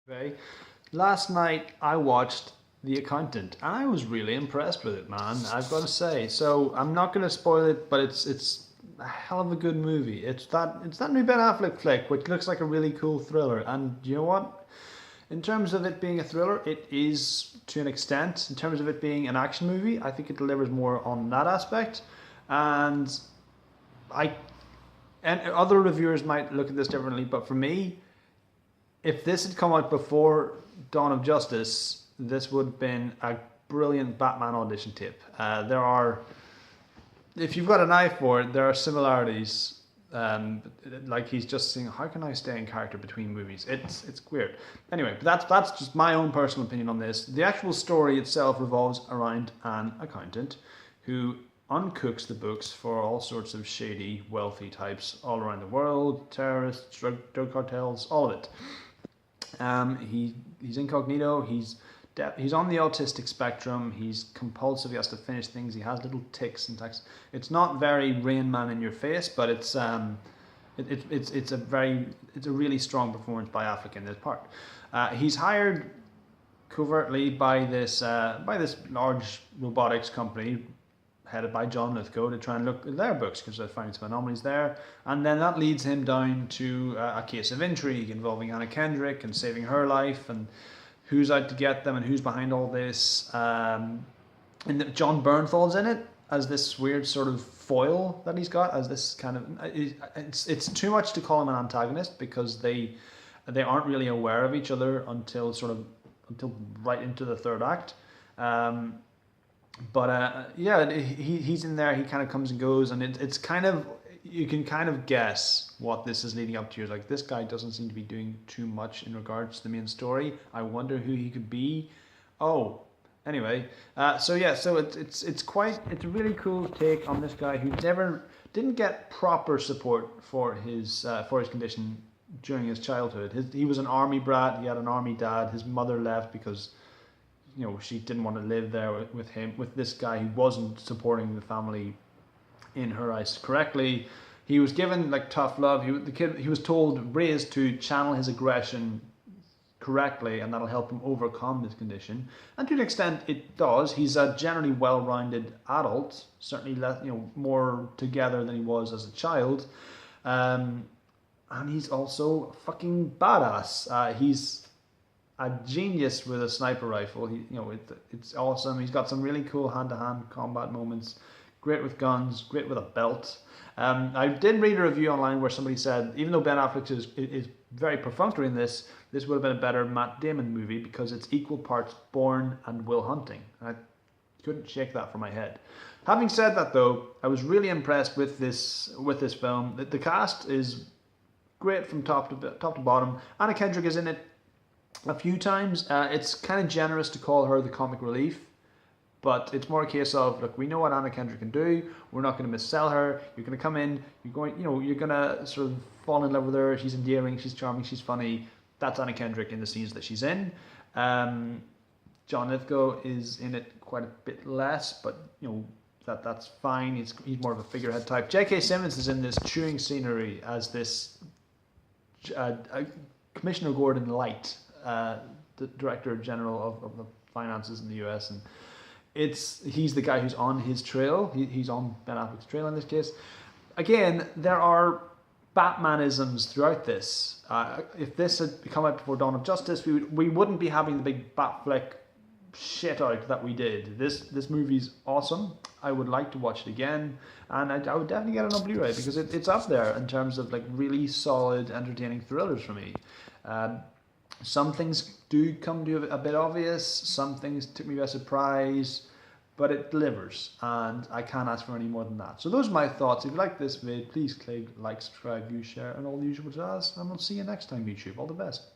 Okay. Last night I watched The Accountant and I was really impressed with it, man. I've got to say. So I'm not going to spoil it, but it's a hell of a good movie. It's that new Ben Affleck flick, which looks like a really cool thriller. And you know what? In terms of it being a thriller, it is to an extent. In terms of it being an action movie, I think it delivers more on that aspect. And I and other reviewers might look at this differently, but for me, if this had come out before Dawn of Justice, this would have been a brilliant Batman audition tape. If you've got an eye for it, there are similarities. Like he's just saying, how can I stay in character between movies? It's weird. Anyway, that's just my own personal opinion on this. The actual story itself revolves around an accountant who uncooks the books for all sorts of shady, wealthy types all around the world, terrorists, drug cartels, all of it. He's incognito. He's on the autistic spectrum. He's compulsive. He has to finish things. He has little tics and tics. It's not very Rain Man in your face, but it's a really strong performance by Affleck in this part. He's hired covertly by this large robotics company headed by John Lithgow to try and look at their books because they're finding some anomalies there. And then that leads him down to a case of intrigue involving Anna Kendrick and saving her life and who's out to get them and who's behind all this. And John Bernthald's in it as this weird sort of foil that he's got, as this kind of... It's too much to call him an antagonist because they aren't really aware of each other until right into the third act. Yeah, he's in there. He kind of comes and goes, and it's kind of, you can kind of guess what this is leading up to. You're like, this guy doesn't seem to be doing too much in regards to the main story. I wonder who he could be. Oh, anyway, so it's a really cool take on this guy who didn't get proper support for his condition during his childhood. He was an army brat. He had an army dad. His mother left because she didn't want to live there with this guy who wasn't supporting the family in her eyes correctly. He was given like tough love. He was raised to channel his aggression correctly, and that'll help him overcome this condition. And to an extent, it does. He's a generally well-rounded adult, certainly more together than he was as a child. And he's also fucking badass. He's a genius with a sniper rifle. It's awesome. He's got some really cool hand-to-hand combat moments. Great with guns, great with a belt. I did read a review online where somebody said, even though Ben Affleck is very perfunctory in this would have been a better Matt Damon movie because it's equal parts Bourne and Will Hunting. I couldn't shake that from my head. Having said that, though, I was really impressed with this film. The cast is great from top to bottom. Anna Kendrick is in it a few times. It's kind of generous to call her the comic relief, but it's more a case of, look, we know what Anna Kendrick can do. We're not going to missell her. You're going to come in. You're going to sort of fall in love with her. She's endearing. She's charming. She's funny. That's Anna Kendrick in the scenes that she's in. John Lithgow is in it quite a bit less, but that's fine. He's more of a figurehead type. J.K. Simmons is in this chewing scenery as this Commissioner Gordon Light, the Director General of the finances in the US, and he's the guy who's on his trail. He's on Ben Affleck's trail in this case. Again, there are Batmanisms throughout this. If this had come out before Dawn of Justice, we wouldn't be having the big Batfleck shit out that we did. This movie's awesome. I would like to watch it again, and I would definitely get it on Blu-ray because it's up there in terms of like really solid, entertaining thrillers for me. Some things do come to a bit obvious. Some things took me by surprise, but it delivers, and I can't ask for any more than that. So those are my thoughts. If you like this vid, please click like, subscribe, view, share, and all the usual jazz. And we'll see you next time, YouTube. All the best.